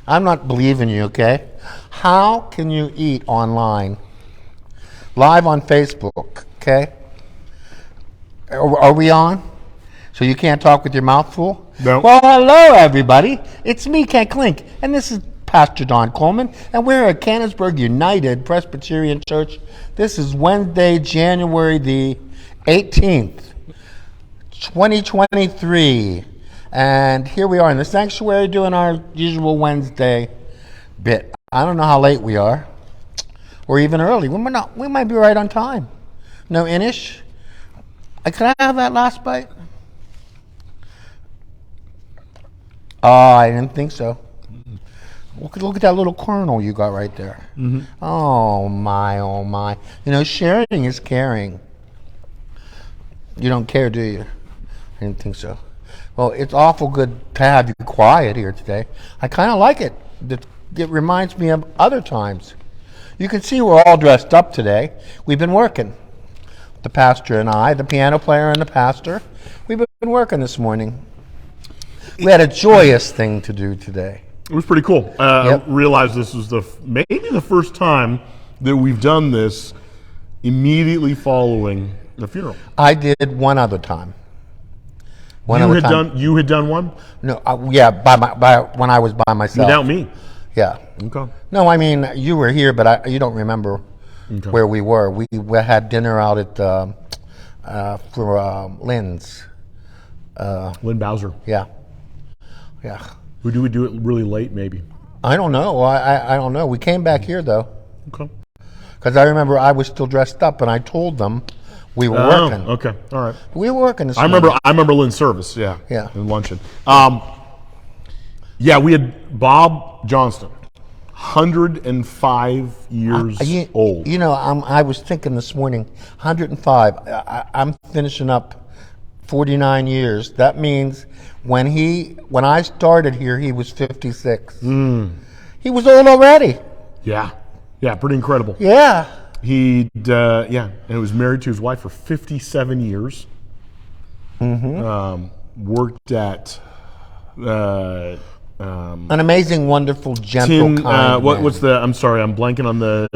I'm not believing you, okay? How can you eat online? Live on Facebook, okay? Are we on? So you can't talk with your mouth full? No. Well, hello, everybody. It's me, Ken Klink, and this is Pastor Don Coleman, and we're at Canonsburg United Presbyterian Church. This is Wednesday, January the 18th, 2023. And here we are in the sanctuary doing our usual Wednesday bit. I don't know how late we are, or even early. We might be right on time. No Inish? Can I have that last bite? Oh, I didn't think so. Look at that little kernel you got right there. Mm-hmm. Oh my, oh my. You know, sharing is caring. You don't care, do you? I didn't think so. Well, it's awful good to have you quiet here today. I kind of like it. It reminds me of other times. You can see we're all dressed up today. We've been working. The pastor and I, the piano player and the pastor, we've been working this morning. We had a joyous thing to do today. It was pretty cool. Yep. I realized this was maybe the first time that we've done this immediately following the funeral. I did one other time. You had done one? No, when I was by myself. Without me? Yeah. Okay. No, I mean, you were here, but you don't remember where we were. We had dinner out at for Lynn's. Lynn Bowser. Yeah. Yeah. Do we do it really late, maybe? I don't know. I don't know. We came back here, though. Okay. Because I remember I was still dressed up, and I told them we were working. Okay. All right. We were working this I remember Lynn's service, yeah. Yeah. And luncheon. Yeah, we had Bob Johnston, 105 years old. You know, I was thinking this morning, 105. I'm finishing up 49 years. That means when I started here, he was 56. He was old already. Yeah, pretty incredible. Yeah. And he was married to his wife for 57 years. Mm-hmm. Worked at an amazing, wonderful, gentle, kind man. What's the? I'm sorry, I'm blanking on the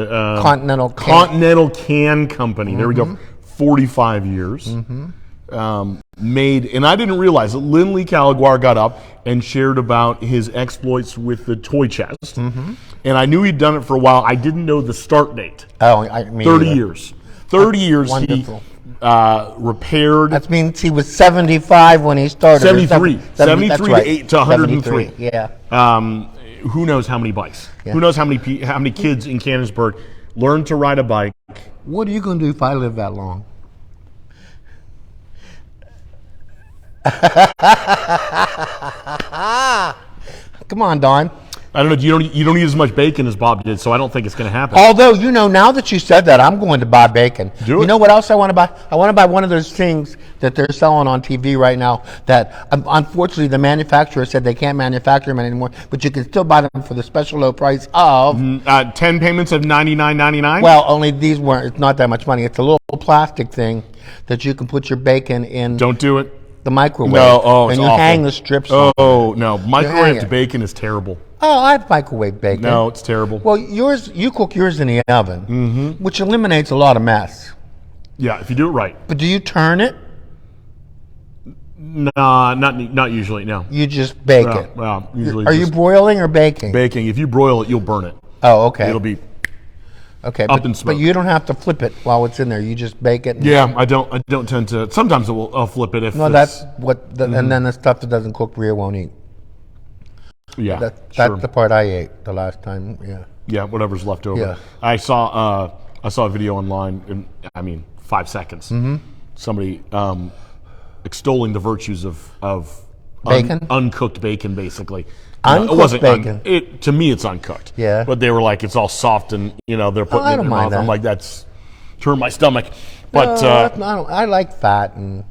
Continental Can Company. There we go. 45 years. And I didn't realize that Lindley Caliguar got up and shared about his exploits with the toy chest. And I knew he'd done it for a while. I didn't know the start date. Oh, I mean 30 years. 30 years wonderful. He repaired. That means he was 75 when he started. 73. 73 right. to 103. Yeah. Who knows how many bikes? Yeah. Who knows how many kids in Canonsburg learned to ride a bike? What are you going to do if I live that long? Come on, Don. I don't know. You don't eat as much bacon as Bob did, so I don't think it's going to happen. Although, you know, now that you said that, I'm going to buy bacon. Do it. You know what else I want to buy? I want to buy one of those things that they're selling on TV right now that, unfortunately, the manufacturer said they can't manufacture them anymore, but you can still buy them for the special low price of 10 payments of $99.99. Well, only these weren't. It's not that much money. It's a little plastic thing that you can put your bacon in. Don't do it. The microwave. No, and you awful. Hang the strips. Oh no, microwaved bacon is terrible. Oh, I have microwave bacon. No, it's terrible. Well, you cook yours in the oven, which eliminates a lot of mess. Yeah, if you do it right. But do you turn it? Nah, not usually. No. You just bake it. Well, usually. Are you broiling or baking? Baking. If you broil it, you'll burn it. Oh, okay. It'll be up in smoke. But you don't have to flip it while it's in there. You just bake it. Yeah, I don't tend to. Sometimes I'll flip it if. No, that's what. And then the stuff that doesn't cook real won't eat. Yeah, that's the part I ate the last time. Yeah. Yeah, whatever's left over. Yeah. I saw a video online. 5 seconds. Somebody extolling the virtues of bacon, uncooked bacon, basically. Uncooked it wasn't bacon. To me, it's uncooked. Yeah. But they were like, it's all soft, and they're putting it in their mouth. That. I'm like, that's turned my stomach. But I like fat and.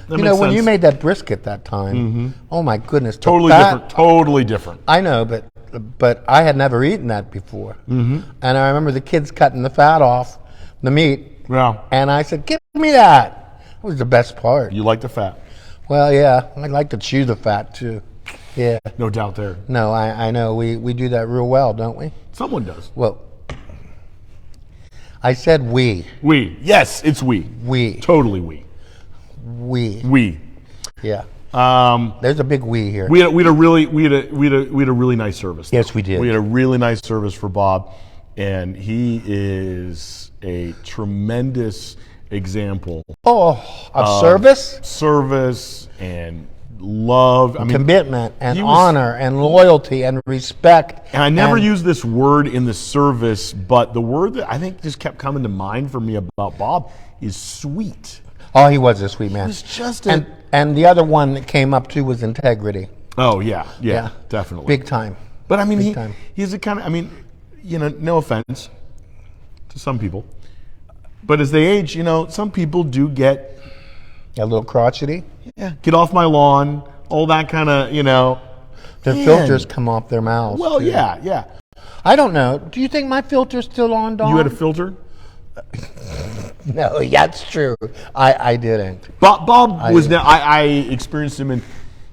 When you made that brisket that time, oh my goodness, totally different. I know, but I had never eaten that before, and I remember the kids cutting the fat off the meat. Yeah. And I said, "Give me that." It was the best part. You like the fat? Well, yeah, I like to chew the fat too. Yeah. No doubt there. No, I know. We do that real well, don't we? Someone does. Well, I said we. We. Yes, it's we. We. Totally we. We. Yeah. There's a big we here. We had a really nice service. Yes, we did. We had a really nice service for Bob, and he is a tremendous example of service and love. I mean, commitment and honor and loyalty and respect. And I never used this word in the service, but the word that I think just kept coming to mind for me about Bob is sweet. Oh, he was a sweet man. He was just and the other one that came up too was integrity. Oh yeah, definitely. Big time. But I mean, he's a kind of, I mean, no offense to some people, but as they age, some people do get a little crotchety. Yeah, get off my lawn, all that kind of, Their filters come off their mouths. Well, too. Yeah. I don't know. Do you think my filter's still on, Dawn? You had a filter? No, that's true. I didn't. Bob was now. I experienced him in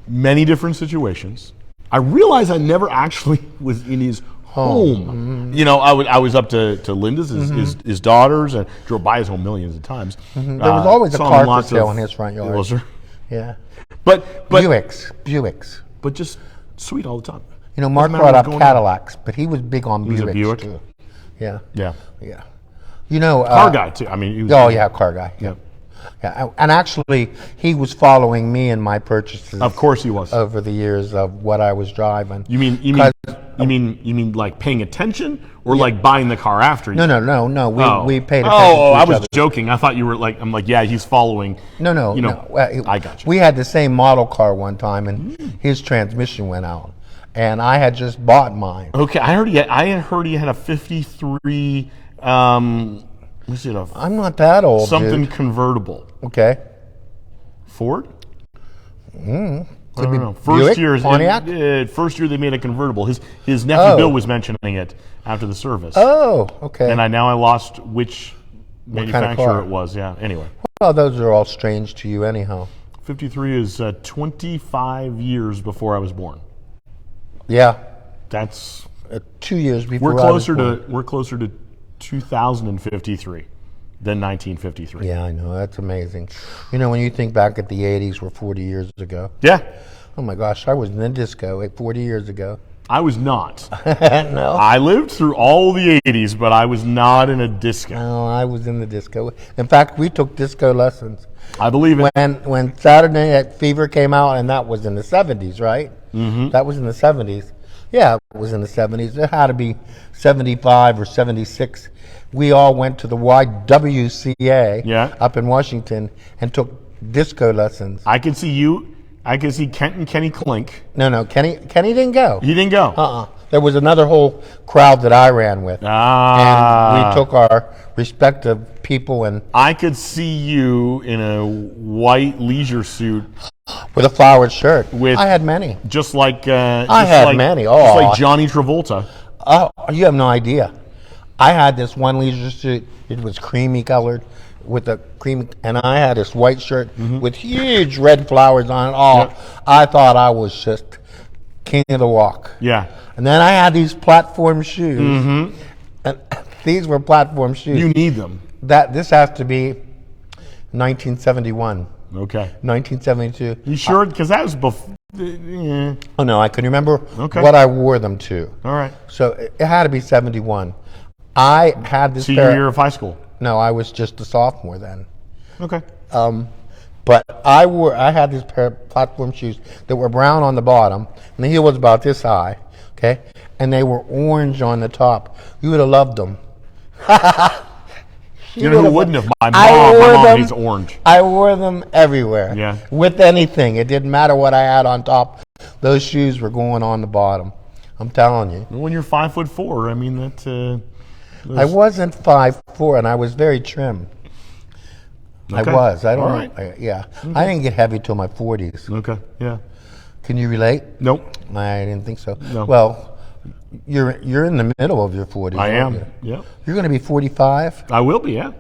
many different situations. I realized I never actually was in his home. Mm-hmm. I was up to Linda's, his daughters, and drove by his home millions of times. Mm-hmm. There was always a car for sale in his front yard. Was there? Yeah. But Buicks. But just sweet all the time. Mark brought up Cadillacs, but he was big on Buicks Buick too. Yeah. Yeah. Car guy too. I mean, he was. Oh yeah, car guy. Yeah. Yeah, and actually, he was following me in my purchases. Of course, he was over the years of what I was driving. You mean like paying attention, or like buying the car after you? No. We paid attention. I was joking. I thought you were like. I'm like, yeah, he's following. No. I got you. We had the same model car one time, and his transmission went out, and I had just bought mine. Okay, I heard he had a '53. I'm not that old. Something dude. Convertible. Okay. Ford? Could I don't be know. Pontiac? First year they made a convertible. His nephew Bill was mentioning it after the service. Oh, okay. And I lost which manufacturer kind of it was. Yeah. Anyway. Well, those are all strange to you, anyhow. 53 is 25 years before I was born. Yeah. That's 2 years before. We're closer to 2053 than 1953. Yeah, I know. That's amazing. When you think back at the 80s were 40 years ago. Yeah. Oh my gosh, I was in the disco 40 years ago. I was not. No. I lived through all the 80s, but I was not in a disco. No, I was in the disco. In fact, we took disco lessons. I believe it. When Saturday Night Fever came out, and that was in the 70s, right? Mm-hmm. That was in the 70s. Yeah, it was in the 70s. It had to be 75 or 76. We all went to the YWCA up in Washington and took disco lessons. I can see you. I can see Kenton, Kenny Clink. No, Kenny didn't go. He didn't go. There was another whole crowd that I ran with. And we took our respective people and... I could see you in a white leisure suit. With a flowered shirt. I had many. Just like... I had many. Oh, just like Johnny Travolta. Oh, you have no idea. I had this one leisure suit. It was creamy colored with a creamy... And I had this white shirt with huge red flowers on it. Oh, I thought I was just king of the walk. Yeah. And then I had these platform shoes. Mm-hmm. And these were platform shoes. You need them. This has to be 1971. Okay. 1972. You sure? Because that was before. Oh no, I can remember what I wore them to. All right. So it had to be 71. I had this senior year of high school. No, I was just a sophomore then. Okay. But I had this pair of platform shoes that were brown on the bottom, and the heel was about this high. Okay, and they were orange on the top. You would have loved them. You know who wouldn't have? My mom needs orange. I wore them everywhere. Yeah. With anything. It didn't matter what I had on top. Those shoes were going on the bottom. I'm telling you. When you're 5'4", I mean that. I wasn't 5'4", and I was very trim. Okay. I was. I don't know. Yeah. Okay. I didn't get heavy till my 40s. Okay. Yeah. Can you relate? Nope. I didn't think so. No. Well, you're in the middle of your 40s. I am. Yeah. You're going to be 45? I will be, yeah.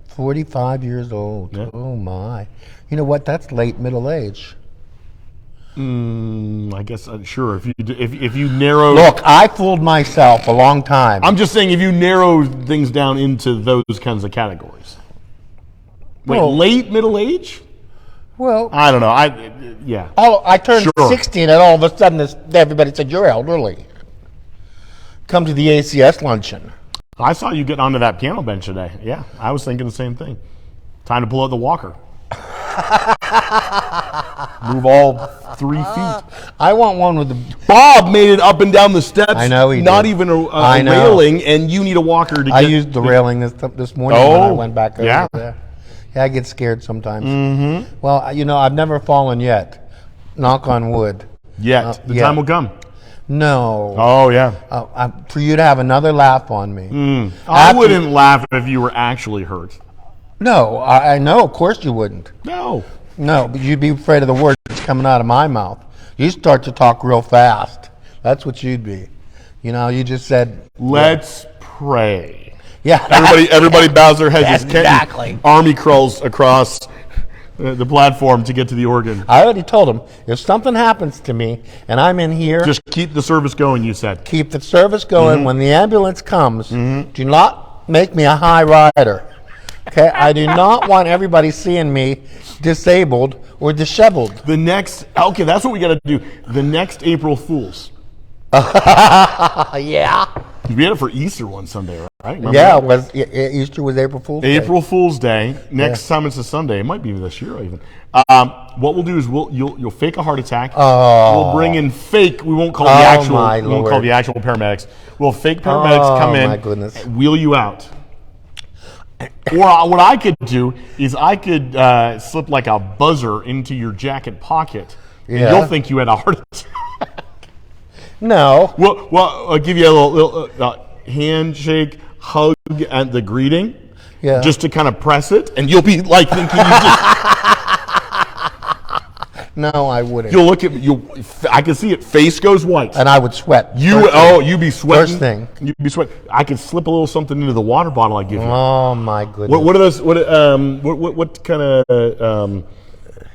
45 years old. Yeah. Oh my. You know what? That's late middle age. I guess sure. If you narrow, Look, I fooled myself a long time. I'm just saying if you narrow things down into those kinds of categories. Wait, Well- late middle age? Well, I don't know. Yeah. I turned Sure. 60, and all of a sudden everybody said, you're elderly. Come to the ACS luncheon. I saw you get onto that piano bench today. Yeah, I was thinking the same thing. Time to pull out the walker. Move all 3 feet. I want one with the... Bob made it up and down the steps. I know he Not did. even a I know. railing, and you need a walker to I get... used the railing this morning when I Oh, went back over yeah. there. Yeah, I get scared sometimes. Mm-hmm. Well, I've never fallen yet. Knock on wood. Yet. The yeah. time will come. No. Oh, yeah. For you to have another laugh on me. I wouldn't laugh if you were actually hurt. No, I know. Of course you wouldn't. No. No, but you'd be afraid of the words coming out of my mouth. You start to talk real fast. That's what you'd be. You just said... Let's pray. Yeah. Everybody bows their heads as Kenton Exactly. army crawls across the platform to get to the organ. I already told him, if something happens to me and I'm in here... Just keep the service going, you said. keep the service going. When the ambulance comes, do not make me a high rider. Okay, I do not want everybody seeing me disabled or disheveled. Okay, that's what we got to do. The next April Fools. Yeah. We had it for Easter one Sunday, right? Remember Yeah, that? Easter was April Fool's Day. April Fool's Day. Next time it's a Sunday. It might be this year even. What we'll do is you'll fake a heart attack. We'll bring in fake. We won't call the actual. my We won't call Lord. the actual paramedics. We'll fake paramedics come in. My goodness. And wheel you out. Or what I could do is I could slip like a buzzer into your jacket pocket, and Yeah. you'll think you had a heart attack. No. Well, I'll give you a little handshake, hug at the greeting, Yeah. just to kind of press it, and you'll be like thinking you just... No, I wouldn't. You'll look at I can see it. Face goes white. And I would sweat. You'd be sweating. First thing. You'd be sweating. I could slip a little something into the water bottle I give you. Oh my goodness. What are those? What kind of?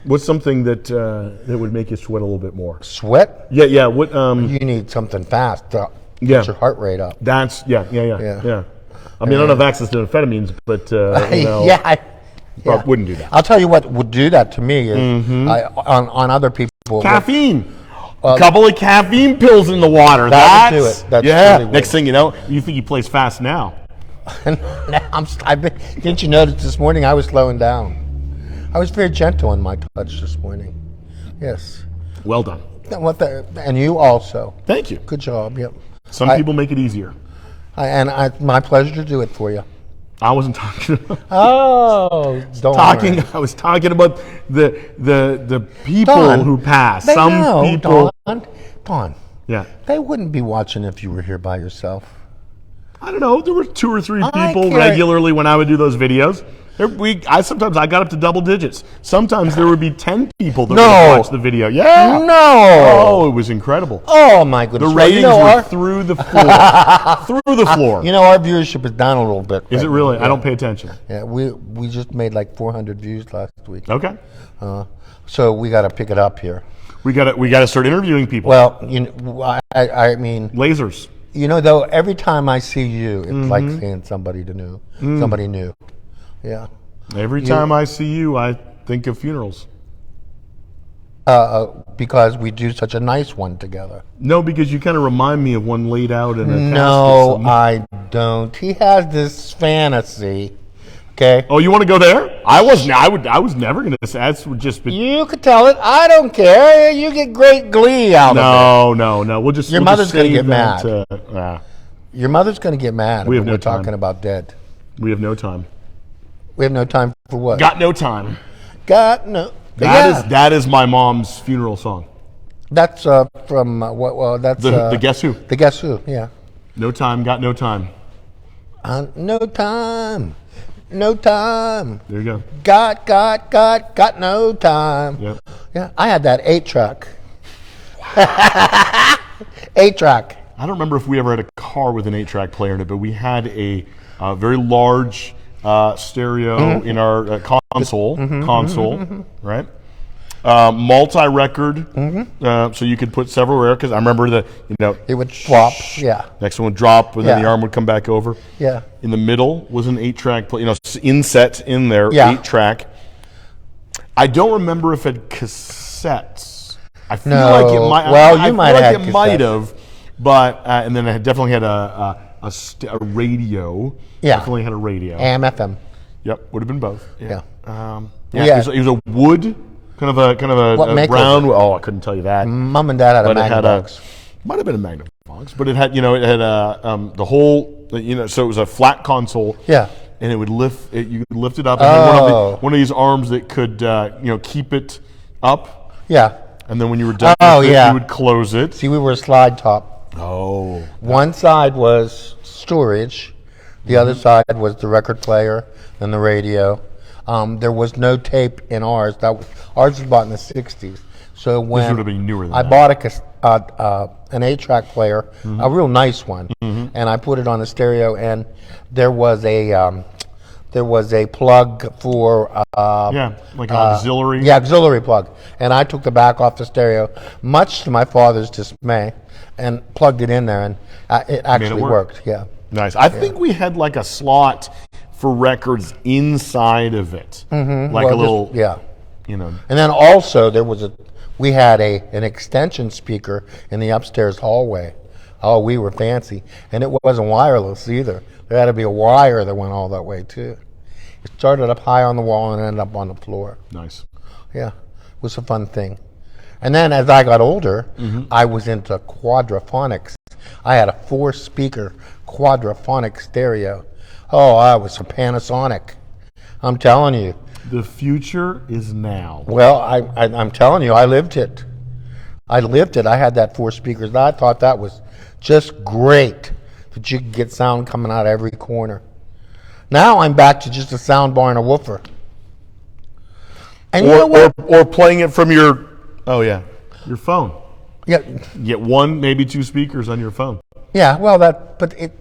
What's something that would make you sweat a little bit more? Sweat? Yeah. What? You need something fast to Yeah. get your heart rate up. That's yeah. Yeah. I mean, I don't have access to amphetamines, but Yeah. wouldn't do that. I'll tell you what would do that to me is on other people. Caffeine. A couple of caffeine pills in the water. That would do it. That's yeah. really Next thing you know, you think he plays fast now. Didn't you notice this morning I was slowing down? I was very gentle in my touch this morning. Yes. Well done. And you also. Thank you. Good job. Yep. Some people make it easier. My pleasure to do it for you. I wasn't talking about Oh, don't worry. I was talking about the people Dawn, who pass. They Some know, people. Dawn, Yeah. they wouldn't be watching if you were here by yourself. I don't know. There were 2 or 3 I people can't- regularly when I would do those videos. Sometimes I got up to double digits. Sometimes there would be 10 people that would watch the video. Yeah. No. Oh, it was incredible. Oh my goodness. The Well, ratings were through the floor. Through the floor. our viewership is down a little bit. Is it really? I don't pay attention. Yeah, we just made like 400 views last week. Okay. So we got to pick it up here. We got to start interviewing people. Well, I mean, Lasers. though, every time I see you, it's like seeing somebody new. Somebody new. Yeah. Every time I see you, I think of funerals. Because we do such a nice one together. No, because you kind of remind me of one laid out in a No, casket. I don't. He has this fantasy. Okay. Oh, you want to go there? I was never going to say. That would just be. You could tell it. I don't care. You get great glee out of it. No. We'll just. Your we'll mother's just gonna save get that, mad. Your mother's going to get mad We have when no we're talking time. about dead. We have no time. We have no time for what? Got no time. Got no. That is my mom's funeral song. That's from what? Well, that's The Guess Who. The Guess Who. Yeah. No time. Got no time. No time. No time. There you go. Got no time. Yep. Yeah, I had that 8-track. 8-track. I don't remember if we ever had a car with an 8-track player in it, but we had a very large stereo in our console, right? multi-record, so you could put several records. I remember it would drop. Yeah. Next one would drop, and then the arm would come back over. Yeah. In the middle was an 8-track, inset in there, 8-track. I don't remember if it had cassettes. I feel like it might. You might have, but and then it definitely had a radio. Yeah. Definitely had a radio. AM, FM. Yep, would have been both. Yeah. It was a wood, kind of a brown. Oh, I couldn't tell you that. Mom and Dad had a Magnavox. Might have been a Magnavox, but it had the whole so it was a flat console. Yeah. And it would lift. You could lift it up, and then one of these arms that could keep it up. Yeah. And then when you were done, you would close it. See, we were a slide top. Oh. One side was storage. The other side was the record player and the radio. There was no tape in ours. Ours was bought in the '60s. So when this would have been newer than I that. bought an 8-track player, a real nice one, and I put it on the stereo, and there was a plug for like an auxiliary. Yeah, auxiliary plug. And I took the back off the stereo, much to my father's dismay, and plugged it in there, and it actually worked. Yeah. Nice. I think we had like a slot for records inside of it, like a little. And then also we had an extension speaker in the upstairs hallway. Oh, we were fancy, and it wasn't wireless either. There had to be a wire that went all that way too. It started up high on the wall and ended up on the floor. Nice. Yeah, it was a fun thing. And then as I got older, I was into quadraphonics. I had a 4-speaker quadraphonic stereo. Oh, I was a Panasonic. I'm telling you. The future is now. Well, I'm telling you, I lived it. I had that 4 speakers. I thought that was just great that you could get sound coming out of every corner. Now I'm back to just a sound bar and a woofer. And or playing it from your phone. Yeah. You get 1, maybe 2 speakers on your phone. Yeah, well,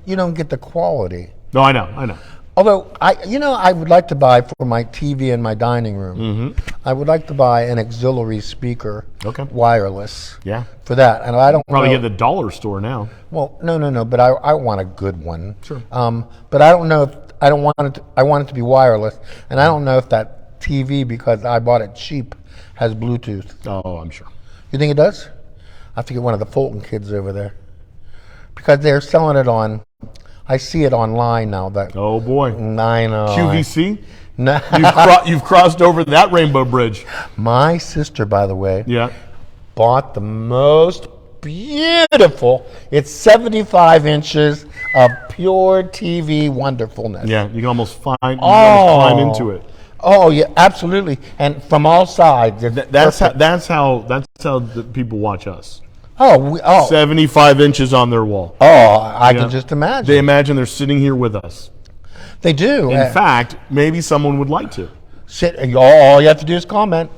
you don't get the quality. No, I know. Although I would like to buy for my TV in my dining room. I would like to buy an auxiliary speaker, wireless. Yeah. For that, and I don't probably get the dollar store now. Well, no, but I want a good one. Sure. But I don't know if I want it to be wireless, and I don't know if that TV, because I bought it cheap, has Bluetooth. Oh, I'm sure. You think it does? I have to get one of the Fulton kids over there, because they're selling it on. I see it online now. Oh boy! I know. QVC. No. You've crossed over that rainbow bridge. My sister, by the way, bought the most beautiful. It's 75 inches of pure TV wonderfulness. Yeah, you can almost climb into it. Oh yeah, absolutely, and from all sides. That's how the people watch us. 75 inches on their wall. I can just imagine. They imagine they're sitting here with us. They do. In fact, maybe someone would like to. All you have to do is comment.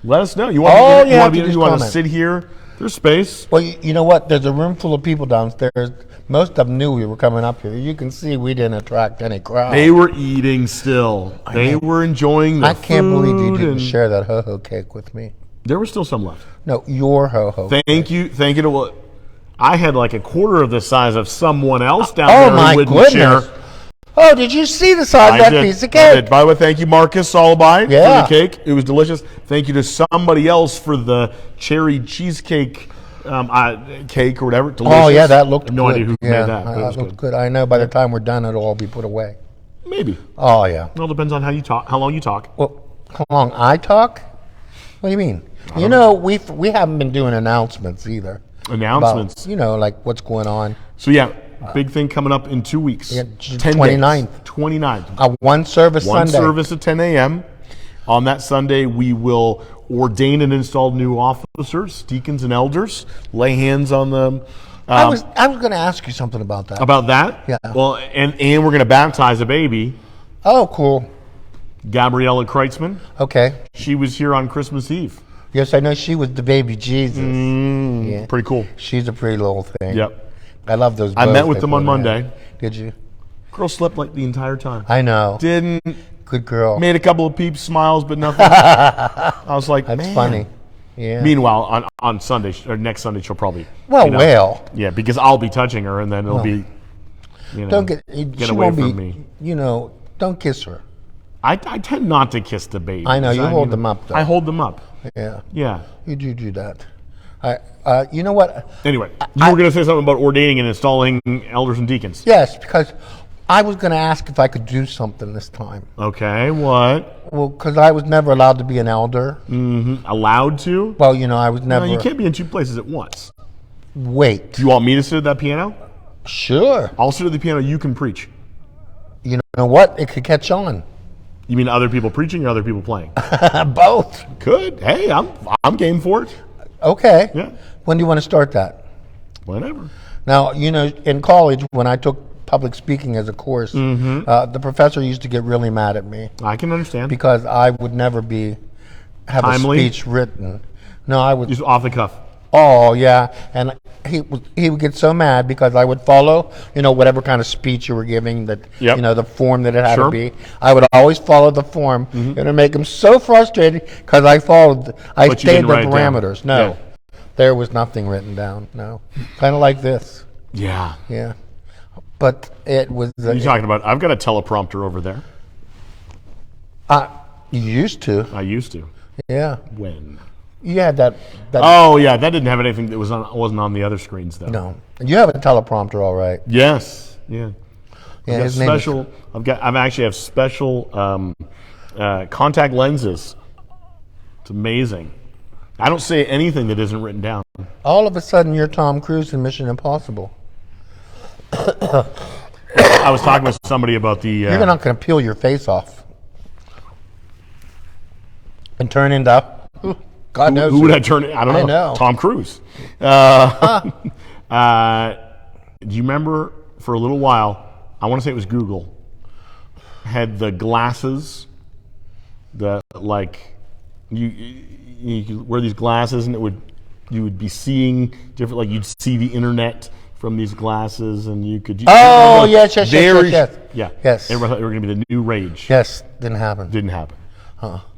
Let us know. You want to sit here? There's space. Well, you know what? There's a room full of people downstairs. Most of them knew we were coming up here. You can see we didn't attract any crowd. They were eating still. They were enjoying the food. I can't believe you didn't share that ho-ho cake with me. There was still some left. No, your ho-ho. Thank you. I had like a quarter of the size of someone else down there. Oh my goodness! Oh, did you see the size of that piece of cake? By the way, thank you, Marcus Solibite, for the cake. It was delicious. Thank you to somebody else for the cherry cheesecake cake or whatever. Delicious. Oh yeah, that looked good. No idea who made that. That looked good. I know. By the time we're done, it'll all be put away. Maybe. Oh yeah. It all depends on how long you talk. Well, how long I talk? What do you mean? You know, we haven't been doing announcements either. Announcements? About, like what's going on. So yeah, big thing coming up in 2 weeks. Yeah, 29th. 29th. One service Sunday. One service at 10 a.m. On that Sunday, we will ordain and install new officers, deacons and elders, lay hands on them. I was going to ask you something about that. About that? Yeah. Well, and we're going to baptize a baby. Oh, cool. Gabriella Kreitzman. Okay. She was here on Christmas Eve. Yes, I know she was the baby Jesus. Yeah. Pretty cool. She's a pretty little thing. Yep. I love those. I met with them on Monday. Did you? Girl slept like the entire time. I know. Didn't Good girl. Made a couple of peeps, smiles, but nothing. I was like, That's man. funny. Yeah. Meanwhile, on Sunday or next Sunday, she'll probably yeah, because I'll be touching her, and then it'll be don't get she away won't from be, me. Don't kiss her. I tend not to kiss the babies. I know you hold them up though. I hold them up. Yeah. Yeah. You do that. You know what? Anyway, you were going to say something about ordaining and installing elders and deacons. Yes, because I was going to ask if I could do something this time. Okay, what? Well, because I was never allowed to be an elder. Mm-hmm. Allowed to? Well, I was never. No, you can't be in two places at once. Wait. Do you want me to sit at that piano? Sure. I'll sit at the piano. You can preach. You know what? It could catch on. You mean other people preaching or other people playing? Both. Could. Hey, I'm game for it. Okay. Yeah. When do you want to start that? Whenever. Now, in college, when I took public speaking as a course, the professor used to get really mad at me I can understand. because I would never have Timely? a speech written. No, I would. Just off the cuff. Oh yeah, and he would get so mad because I would follow, whatever kind of speech you were giving, that Yep. the form that it had Sure. to be. I would always follow the form, and it would make him so frustrated because I But you stayed didn't the write it down. parameters. No, Yeah. there was nothing written down. No, kind of like this. Yeah. Yeah, but it was. What are you talking about? I've got a teleprompter over there. You used to. I used to. Yeah, When? you had that. Oh yeah, that didn't have anything that wasn't on the other screens though. No, you have a teleprompter, all right. Yes. Yeah. Yeah, I've his got name is- special. I've actually have special contact lenses. It's amazing. I don't say anything that isn't written down. All of a sudden, you're Tom Cruise in Mission Impossible. I was talking with somebody about the. You're not going to peel your face off and turn into God knows who would I turn? I don't know. I know. Tom Cruise. Do you remember for a little while? I want to say it was Google. Had the glasses, you could wear these glasses and you would be seeing different, like you'd see the internet from these glasses and you could. Oh, yes. Yeah. Yes. Everybody thought they were going to be the new rage. Yes, didn't happen. Didn't happen.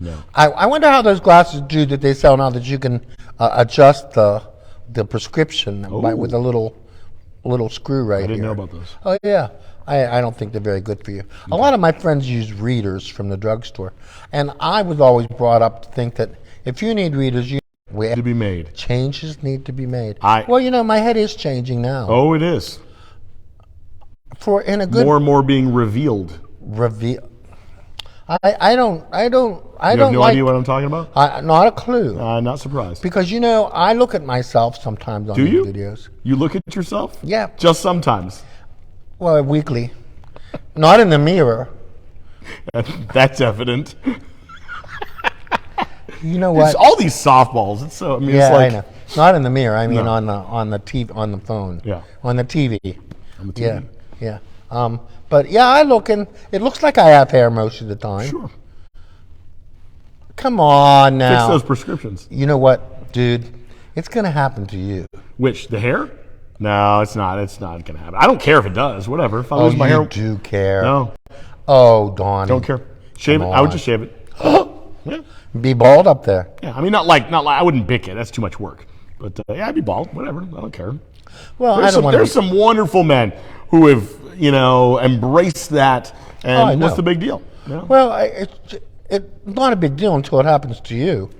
No. I wonder how those glasses do that they sell now that you can adjust the prescription with a little screw right here. I didn't know about those. Oh, yeah. I don't think they're very good for you. A lot of my friends use readers from the drugstore. And I was always brought up to think that if you need readers, To be made. changes need to be made. I- Well, my head is changing now. Oh, it is. In a good More and more being revealed. reveal. I don't You have no like. idea what I'm talking about? Not a clue. Not surprised. Because I look at myself sometimes on Do these you? videos. You look at yourself? Yeah. Just sometimes. Well, weekly. Not in the mirror. That's evident. You know what? It's all these softballs. It's so. I mean, Yeah, it's like I know. Not in the mirror. I mean No. on the TV, on the phone. Yeah. On the TV. on the Yeah. TV. Yeah. But yeah, I look and it looks like I have hair most of the time. Sure. Come on Fix now. those prescriptions. You know what, dude? It's gonna happen to you. Which the hair? No, it's not. It's not gonna happen. I don't care if it does. Whatever. If I Oh, lose my you hair, do care. no, Oh, Donnie. don't care. Shave it. Come I would on. just shave it. Yeah. Be bald up there. Yeah. I mean, not like. I wouldn't bick it. That's too much work. But yeah, I'd be bald. Whatever. I don't care. Well, I There's don't want there's some wonderful men who have embraced that. And I know. what's the big deal? Yeah. Well, it's not a big deal until it happens to you.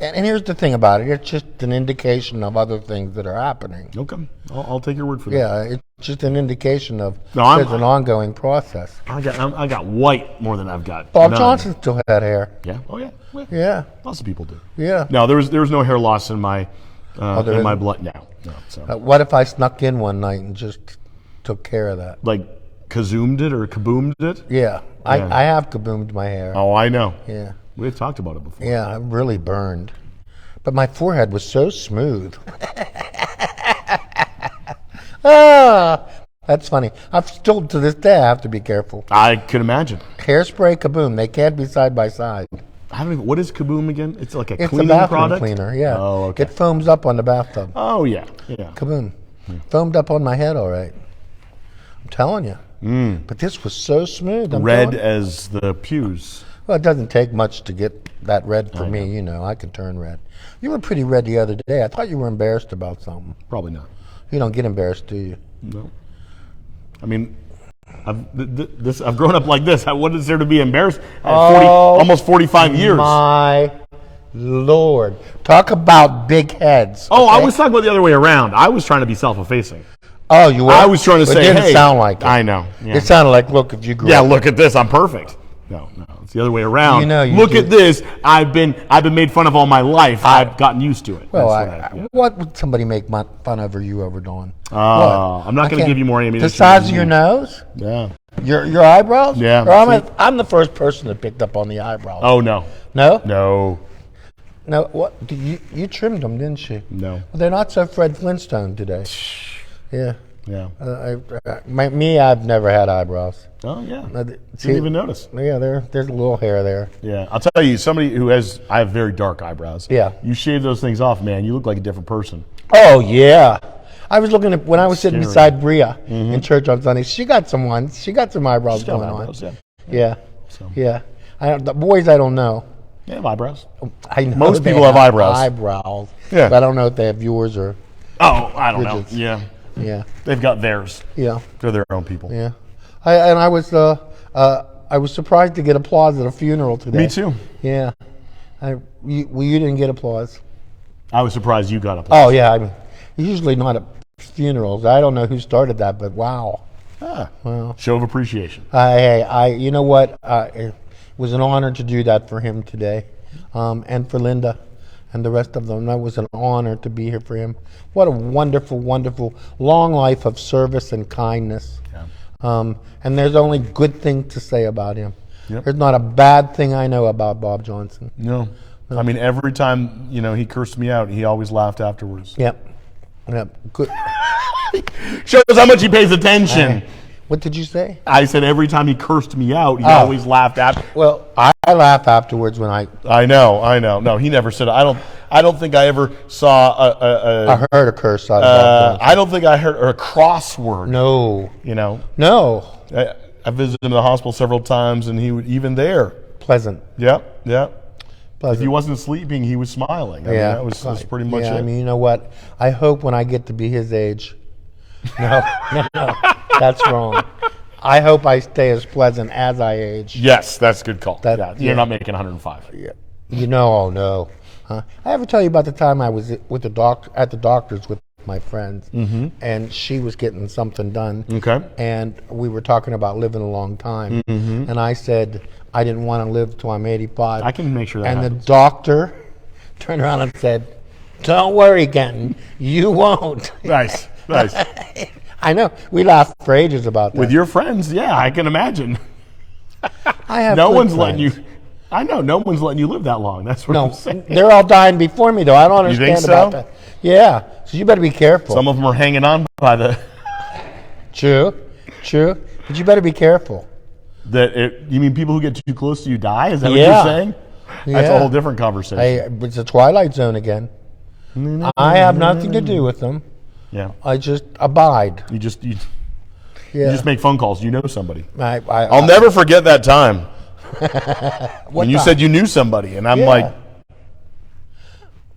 And here's the thing about it. It's just an indication of other things that are happening. Okay. I'll take your word for that. Yeah, it's just an indication of No, there's an ongoing process. I got white more than I've got. Bob none. Johnson still had hair. Yeah. Oh yeah. Well, Yeah, lots of people do. yeah. No, there was no hair loss in my there in my isn't? blood now. No. So What if I snuck in one night and just took care of that? like kazoomed it or kaboomed it. Yeah, Yeah. I have kaboomed my hair. Oh, I know. Yeah, We've talked about it before. yeah, it really burned. But my forehead was so smooth. That's funny. I've still, to this day, I have to be careful. I could imagine. Hairspray, kaboom, they can't be side by side. I don't even. What is kaboom again? It's like a It's a cleaning bathroom product. cleaner, yeah. Oh, okay. It foams up on the bathtub. Oh yeah. Yeah. Kaboom. Foamed up on my head, all right. I'm telling you. But this was so smooth. I'm Red telling you. as the pews. Well, it doesn't take much to get that red for me. You know, I can turn red. You were pretty red the other day. I thought you were embarrassed about something. Probably not. You don't get embarrassed, do you? No. I mean, I've grown up like this. What is there to be embarrassed? Almost 45 years. My Lord. Talk about big heads. Oh, okay? I was talking about the other way around. I was trying to be self-effacing. Oh, you were? I was trying to say, it didn't hey. sound like it. I know. Yeah. It sounded like, look, if you grew Yeah, up. look at this. I'm perfect. No, it's the other way around. You know you look do. at this. I've been made fun of all my life. I've gotten used to it. Well, That's what would somebody make fun of you over doing? I'm not going to give you more ammunition. The size of your nose? Yeah. Your eyebrows? Yeah. Or I'm the first person that picked up on the eyebrows. Oh, no. No? No. No, what? You trimmed them, didn't you? No. Well, they're not so Fred Flintstone today. Yeah. Yeah. I've never had eyebrows. Oh, yeah. See, Didn't even notice. Yeah, there's a little hair there. Yeah. I'll tell you, I have very dark eyebrows. Yeah. You shave those things off, man, you look like a different person. Oh, yeah. I was looking at, when I was sitting Scary. beside Bria in church on Sunday, she got some eyebrows Still going eyebrows, on. yeah. Yeah. So. Yeah. The boys, I don't know. They have eyebrows. I know Most they people have eyebrows. Eyebrows. Yeah. But I don't know if they have yours or. Oh, I don't know. Bridget's. Yeah. Yeah. They've got theirs. Yeah. They're their own people. Yeah. I was surprised to get applause at a funeral today. Me too. Yeah. You didn't get applause. I was surprised you got applause. Oh, yeah. I mean, usually not at funerals. I don't know who started that, but wow. Well. Show of appreciation. You know what? It was an honor to do that for him today, and for Linda and the rest of them. That was an honor to be here for him. What a wonderful, wonderful long life of service and kindness. Yeah. And there's only good things to say about him. Yep. There's not a bad thing I know about Bob Johnson. No. I mean, every time, he cursed me out, he always laughed afterwards. Yep. Good. Shows how much he pays attention. What did you say? I said every time he cursed me out, he always laughed after. Well, I laugh afterwards when I know. No, he never said it. I don't think I ever saw I heard a curse out of Bob Johnson. I don't think I heard a crossword. No. No. I visited him in the hospital several times, and he would, even there. Pleasant. Yep. Pleasant. If he wasn't sleeping, he was smiling. I mean, that was pretty much it. I mean, you know what? I hope when I get to be his age. No, that's wrong. I hope I stay as pleasant as I age. Yes, that's a good call. You're not making 105. Yeah. No. I ever tell you about the time I was with the doctor's with my friends, and she was getting something done. Okay. And we were talking about living a long time, and I said I didn't want to live till I'm 85. I can make sure that And happens. the doctor turned around and said, "Don't worry, Kenton, you won't." Nice. I know. We laughed for ages about that. With your friends, yeah, I can imagine. I have No good one's letting you. friends. I know no one's letting you live that long. That's what I'm No, saying. they're all dying before me, though. I don't You understand think about so? that. Yeah, so you better be careful. Some of them are hanging on by the. True, but you better be careful. You mean people who get too close to you die? Is that what Yeah. you're saying? That's Yeah. a whole different conversation. It's a twilight zone again. I have nothing to do with them. Yeah. I just abide. You just Yeah. make phone calls. You know somebody. I'll I'll never forget that time when you time? said you knew somebody, and I'm Yeah. like,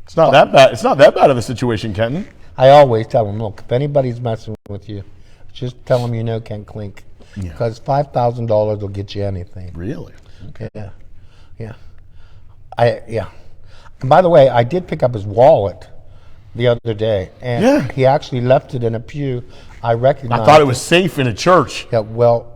it's not that bad. It's not that bad of a situation, Kenton. I always tell them, look, if anybody's messing with you, just tell them you know Ken Klink. Yeah. Because $5,000 will get you anything. Really? Yeah. And by the way, I did pick up his wallet the other day, and Yeah. he actually left it in a pew. I recognized. I thought it was safe in a church. Yeah. Well,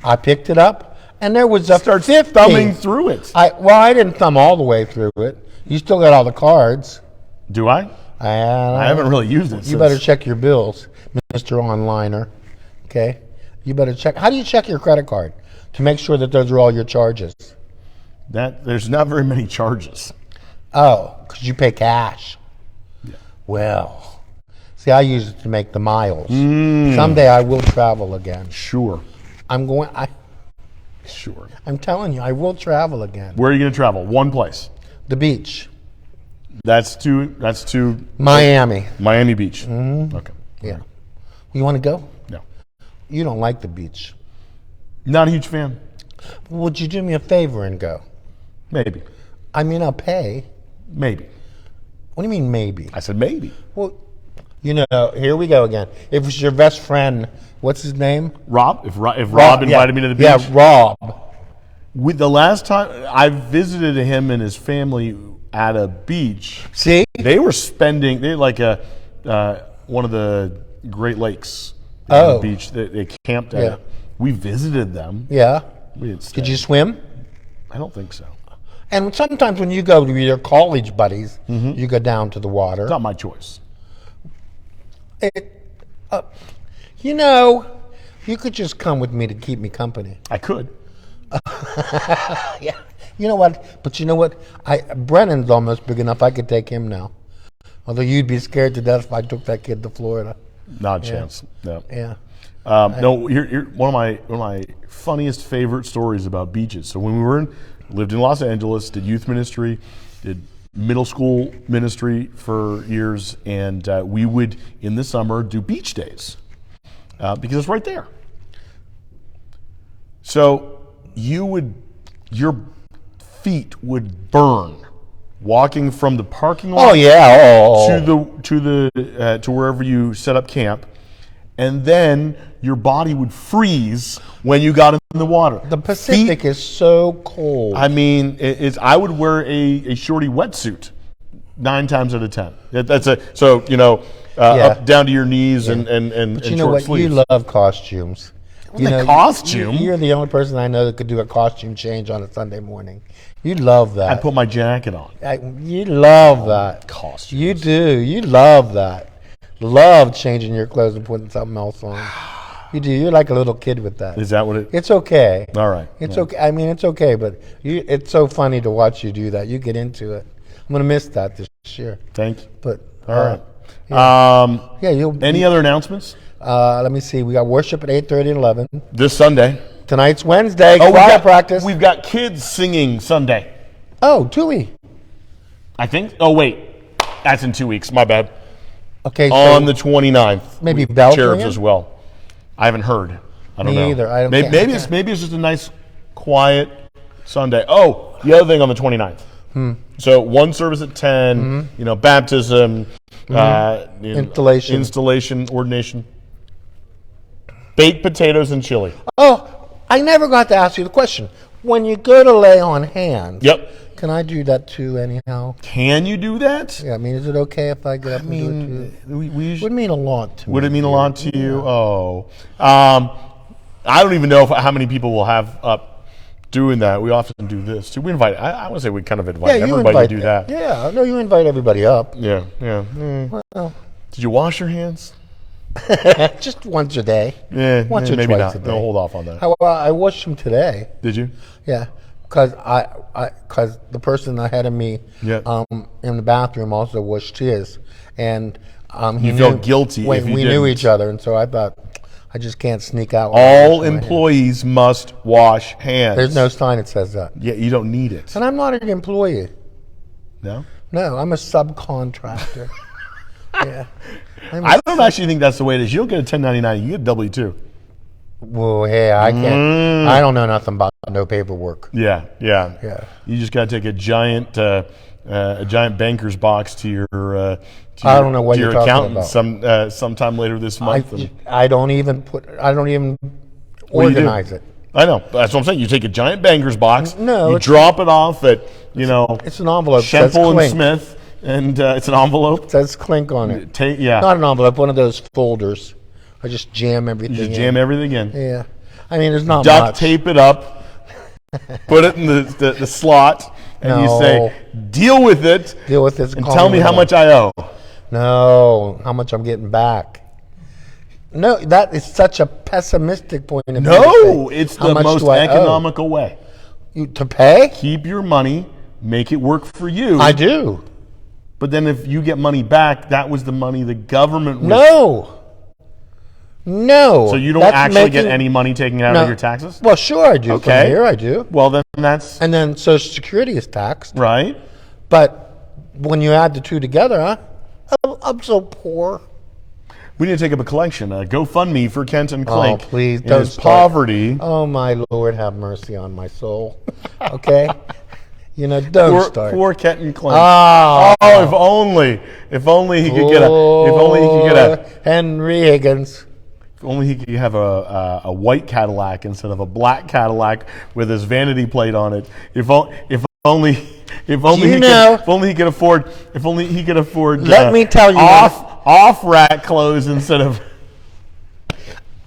I picked it up, and there was a Start 50. thumbing through it. I didn't thumb all the way through it. You still got all the cards. Do I? I haven't really used it. You since. better check your bills, Mr. Onliner. Okay? You better check. How do you check your credit card to make sure that those are all your charges? There's not very many charges. Oh, because you pay cash. Yeah. Well, see, I use it to make the miles. Someday I will travel again. Sure. Sure. I'm telling you, I will travel again. Where are you going to travel? One place. The beach. That's to Miami. Miami Beach. Okay. Yeah. You want to go? No. you don't like the beach. Not a huge fan. Would you do me a favor and go? Maybe. I mean, I'll pay. Maybe. What do you mean maybe? I said maybe. Well, you know, here we go again. If it's your best friend, what's his name? Rob? If Rob invited me to the beach? Yeah, Rob. With the last time I visited him and his family at a beach, See? they were spending, they like one of the Great Lakes beach. They camped at it. We visited them. Yeah. We didn't stay. Did you swim? I don't think so. And sometimes when you go with your college buddies, you go down to the water. It's not my choice. You know, you could just come with me to keep me company. I could. Yeah. You know what? But you know what? Brennan's almost big enough. I could take him now. Although you'd be scared to death if I took that kid to Florida. Not a chance. No. Yeah. No. Here, one of my funniest favorite stories about beaches. So when we lived in Los Angeles, did youth ministry, did middle school ministry for years, and we would in the summer do beach days because it's right there. So your feet would burn walking from the parking lot to wherever you set up camp, and then your body would freeze when you got in the water. The Pacific is so cold. I mean, I would wear a shorty wetsuit 9 times out of 10. Up down to your knees and But you know short what? sleeves. You love costumes. Costume? You're the only person I know that could do a costume change on a Sunday morning. You love that. I put my jacket on. You love that. Costumes. You do. You love that. Love changing your clothes and putting something else on. You do. You're like a little kid with that. Is that what it? It's okay. All right. It's okay. I mean, it's okay, but it's so funny to watch you do that. You get into it. I'm gonna miss that this year. Thank you. But all right. Yeah. Any other announcements? Let me see. We got worship at 8:30 and 11. This Sunday. Tonight's Wednesday. Choir practice. We've got kids singing Sunday. Oh, do we? I think. Oh wait, that's in 2 weeks. My bad. Okay. On the 29th. Maybe bells cherubs ringing? as well. I haven't heard. I don't know. Me either. Maybe it's just a nice, quiet Sunday. Oh, the other thing on the 29th. So one service at 10. Baptism, installation, ordination, baked potatoes and chili. Oh, I never got to ask you the question. When you go to lay on hands, Yep. Can I do that too anyhow? Can you do that? Yeah, I mean, is it okay if I get up and do it too? Would mean a lot to me. Would it mean a lot to you? Oh. I don't even know how many people will have up doing that. We often do this too. We invite, I want to say we kind of invite everybody to do that. Yeah, no, you invite everybody up. Yeah. Well, Did you wash your hands? just once a day. Yeah, once or maybe twice not. a day. No, hold off on that. I washed them today. Did you? Yeah, because because the person ahead of me in the bathroom also washed his, and you felt guilty when if you we didn't. knew each other, and so I thought I just can't sneak out. All employees must wash hands. There's no sign that says that. Yeah, you don't need it. And I'm not an employee. No? No, I'm a subcontractor. Yeah. I don't actually think that's the way it is. You don't get a 1099, you get a W-2. Well, hey, I can't. I don't know nothing about no paperwork. Yeah. Yeah. You just got to take a giant banker's box to your I don't know what you're talking accountant about. Sometime later this month. I don't even organize it. I know. That's what I'm saying. You take a giant banker's box. No, you drop it off at It's an envelope. Shemple and Smith, and it's an envelope. It says Clink on it. Yeah. Not an envelope. One of those folders. I just jam everything. You just jam everything in. Yeah. I mean, there's not Duct much. tape it up. Put it in the slot, and you say, "Deal with it. Deal with this. And tell me how much I owe." No, how much I'm getting back. No, that is such a pessimistic point of view. No, it's the most economical way. To pay? Keep your money, make it work for you. I do. But then if you get money back, that was the money the government was... No. So you don't actually get any money taken out of your taxes? Well, sure I do. Okay. From here I do. Well, then that's... And then Social Security is taxed. Right. But when you add the two together, I'm so poor. We need to take up a collection, a GoFundMe for Kenton Klink. Oh, please, in don't his start. poverty. Oh, my Lord, have mercy on my soul. Okay? Don't start. Poor Kenton Klink. Oh, if only he could get a Henry Higgins. If only he could have a white Cadillac instead of a black Cadillac with his vanity plate on it. If only he could afford. Let me tell you. Off rack clothes instead of.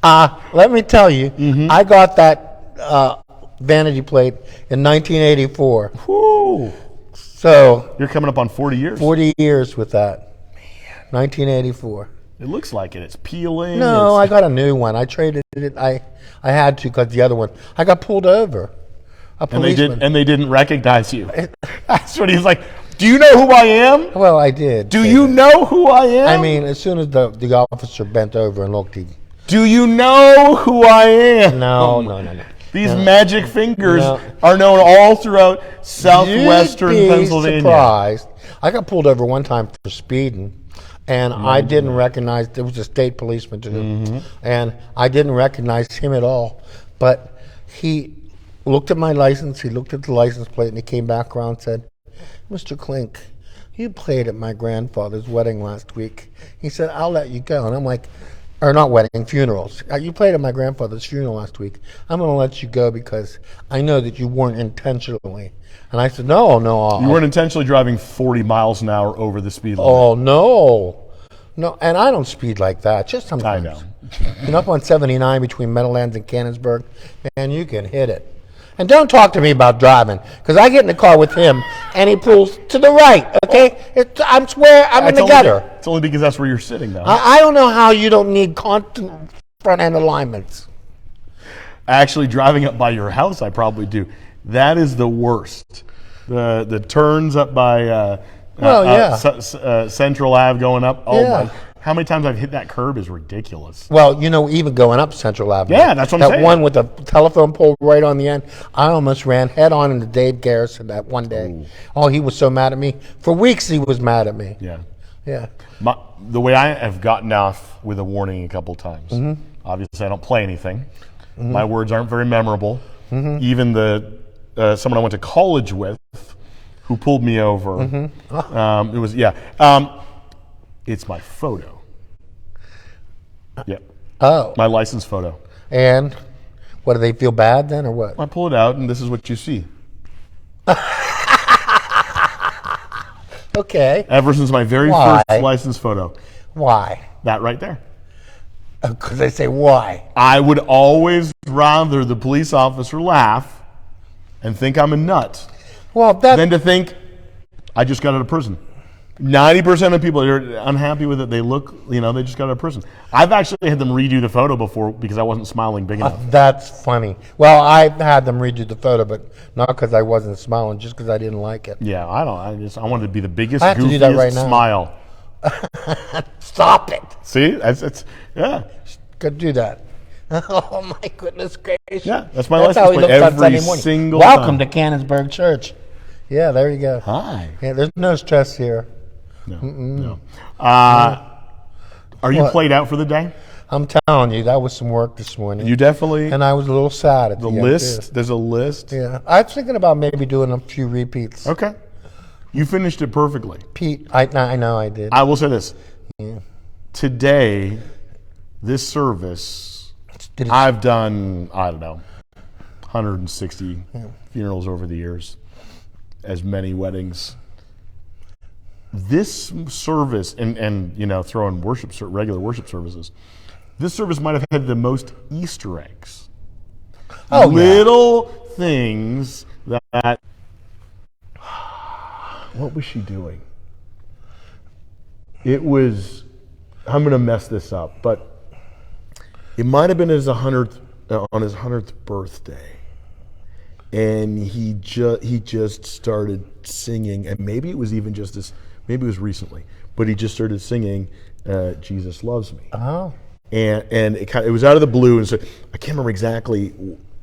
Let me tell you. I got that vanity plate in 1984. Whoo. So You're coming up on 40 years. 40 years with that. 1984. It looks like it. It's peeling. No, I got a new one. I traded it. I had to because the other one. I got pulled over. And they didn't recognize you. That's what he's like. Do you know who I am? Well, I did. Do you know who I am? I mean, as soon as the officer bent over and looked, do you know who I am? No. These magic fingers are known all throughout southwestern Pennsylvania. Surprised. I got pulled over one time for speeding, and I didn't recognize. There was a state policeman too, and I didn't recognize him at all. But he looked at my license. He looked at the license plate, and he came back around and said, "Mr. Klink, you played at my grandfather's wedding last week." He said, "I'll let you go." And I'm like, or not wedding, funerals. You played at my grandfather's funeral last week. I'm going to let you go because I know that you weren't intentionally. And I said, no. You weren't intentionally driving 40 miles an hour over the speed limit. Oh, no. No, and I don't speed like that, just sometimes. I know. Up on 79 between Meadowlands and Canonsburg, man, you can hit it. And don't talk to me about driving, because I get in the car with him, and he pulls to the right, okay? I'm in the gutter. It's only because that's where you're sitting, though. I don't know how you don't need constant front-end alignments. Actually, driving up by your house, I probably do. That is the worst. The turns up by Central Ave going up. Oh, Yeah. my. How many times I've hit that curb is ridiculous. Well, even going up Central Avenue. Yeah, that's what I'm saying. That one with the telephone pole right on the end. I almost ran head on into Dave Garrison that one day. Ooh. Oh, he was so mad at me. For weeks he was mad at me. Yeah. Yeah. The way I have gotten off with a warning a couple times, obviously I don't play anything. My words aren't very memorable. Even someone I went to college with who pulled me over, it's my photo. Yeah. Oh. My license photo. And what, do they feel bad then or what? I pull it out and this is what you see. Okay. Ever since my very Why? first license photo. Why? That right there. Because they say why. I would always rather the police officer laugh and think I'm a nut Well, than to think I just got out of prison. 90% of people are unhappy with it. They they just got out of prison. I've actually had them redo the photo before because I wasn't smiling big enough. That's funny. Well, I've had them redo the photo, but not because I wasn't smiling, just because I didn't like it. Yeah, I wanted to be the biggest, I have to do that right goofiest now. smile. Stop it. See, yeah. Could do that. Oh my goodness gracious! Yeah, that's my That's license how he plate looks on every Sunday morning. single Welcome time. to Canonsburg Church. Yeah, there you go. Hi. Yeah, there's no stress here. No. Are you What? played out for the day? I'm telling you, that was some work this morning. You definitely. And I was a little sad at the end, list. too. There's a list. Yeah, I was thinking about maybe doing a few repeats. Okay. You finished it perfectly. Pete, I know I did. I will say this. Yeah. Today, this service, Did it- I've done, 160 funerals over the years, as many weddings. This service, and throw in regular worship services, this service might have had the most Easter eggs. Oh, Little things that. What was she doing? It was. I'm going to mess this up, but it might have been on his 100th birthday, and he just started singing, and maybe it was even just this. Maybe it was recently, but he just started singing "Jesus Loves Me." Oh. And it was out of the blue, and so I can't remember exactly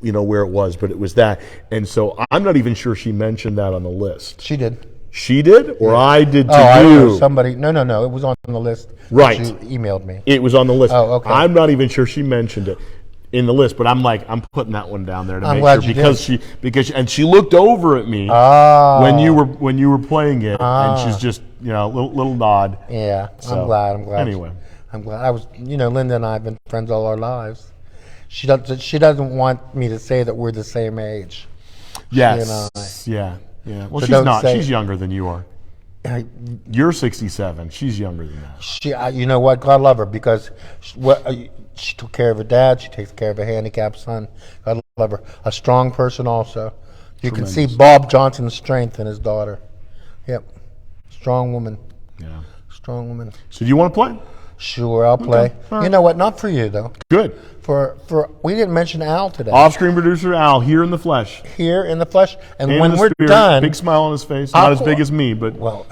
where it was, but it was that. And so I'm not even sure she mentioned that on the list. She did. She did, or I did to I don't know. you? Somebody. No. It was on the list. Right. That you emailed me. It was on the list. Oh, okay. I'm not even sure she mentioned it in the list, but I'm putting that one down there to I'm make glad sure you because she looked over at me Oh. when you were playing it, and she's just little nod. Yeah. So, I'm glad. Anyway, I'm glad. I was. Linda and I have been friends all our lives. She doesn't want me to say that we're the same age. yes, yeah. Well, So she's don't not. say- She's younger than you are. You're 67. She's younger than that. You know what? God love her because she took care of her dad. She takes care of a handicapped son. God love her. A strong person also. You can see Bob Johnson's strength in his daughter. Yep. Strong woman. Yeah. Strong woman. So do you want to play? Sure, I'll play. All right. You know what? Not for you though. Good. For we didn't mention Al today. Off-screen producer Al here in the flesh. Here in the flesh, and In when the we're spirit, done, big smile on his face. Not as I'll- big as me, but well,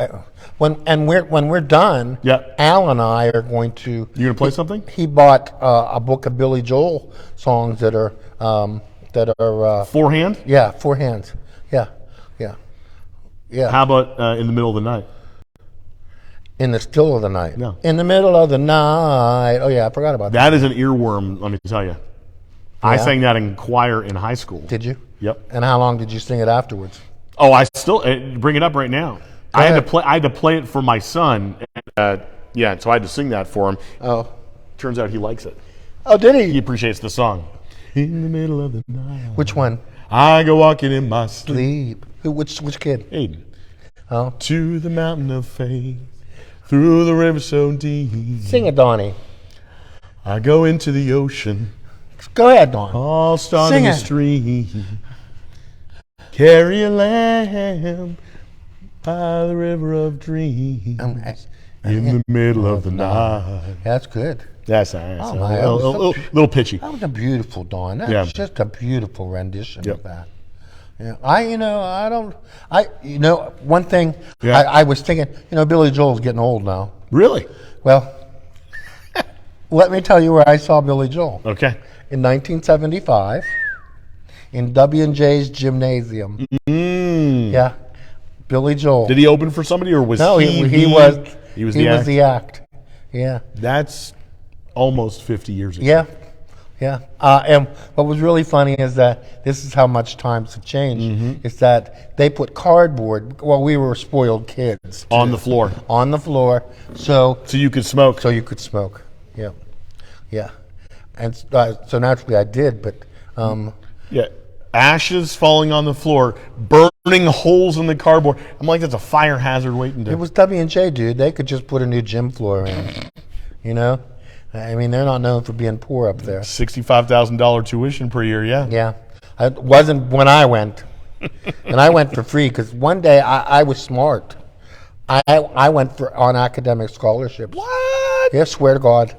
when we're done, Yeah. Al and I are going to. you gonna play something? He bought a book of Billy Joel songs that are Forehand? yeah, four hands. Yeah. How about in the middle of the night? In the still of the night. No. In the middle of the night. Oh yeah, I forgot about that. That is an earworm, let me tell you. I Yeah? sang that in choir in high school. Did you? Yep. And how long did you sing it afterwards? Oh, I still bring it up right now. I had ahead. to play it for my son. Yeah, so I had to sing that for him. Oh. Turns out he likes it. Oh, did He he? appreciates the song. In the middle of the night, Which one? I go walking in my sleep. Sleep. Which kid? Aiden. Oh. To the mountain of faith, through the river so deep. Sing it, Donnie. I go into the ocean, Go ahead, Don. all starting Sing a it. stream. Carry a lamb by the river of dreams. In the middle of the night. That's good. That's nice. Oh, A my, little pitchy. That was a beautiful Dawn. That Yeah. was just a beautiful rendition Yep. of that. Yeah, one thing Yeah. I was thinking, Billy Joel's getting old now. Really? Well, let me tell you where I saw Billy Joel. Okay. In 1975, in W&J's Gymnasium. Yeah, Billy Joel. Did he open for somebody, or was No, he? he was. He was he the was act? the act. Yeah. That's almost 50 years ago. Yeah. And what was really funny is that this is how much times have changed. Is that they put cardboard. Well, we were spoiled kids. On the floor, On the floor, so so you could smoke. you could smoke. Yeah. And so naturally I did, but Yeah. Ashes falling on the floor, burning holes in the cardboard. I'm like, that's a fire hazard waiting to. it was W&J, dude. They could just put a new gym floor in. I mean, they're not known for being poor up there. $65,000 tuition per year. Yeah. Yeah, it wasn't when I went, and I went for free because one day I was smart. I went on academic scholarships. What? Yeah, swear to God.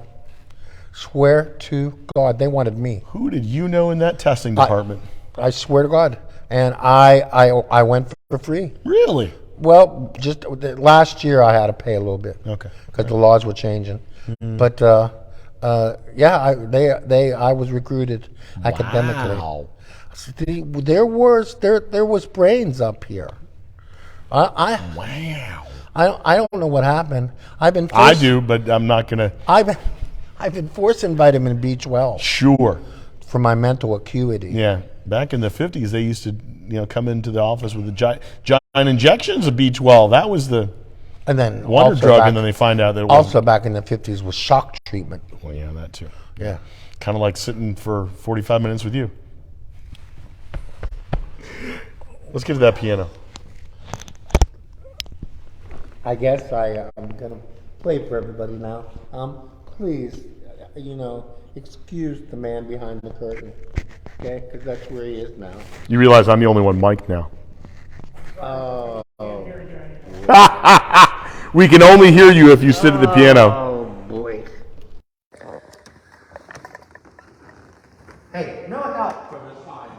Swear to God, they wanted me. Who did you know in that testing department? I swear to God, and I went for free. Really? Well, just last year I had to pay a little bit. Okay. Because the laws were changing, but yeah, I was recruited academically. Wow. There was brains up here. I Wow. I don't know what happened. I do, but I'm not gonna. I've been forcing vitamin B12 Sure. for my mental acuity. Yeah. Back in the 50s, they used to, come into the office with the giant injections of B12. That was the And then wonder also drug, back, and then they find out that it wasn't. also back in the 50s was shock treatment. Well, yeah, that too. Yeah. Kind of like sitting for 45 minutes with you. Let's get to that piano. I guess I'm gonna play for everybody now. Please, excuse the man behind the curtain, okay? Because that's where he is now. You realize I'm the only one mic'd now. Oh. We can only hear you if you sit at the piano. Oh boy. Hey, no help from the side.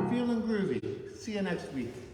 Feeling groovy. See you next week.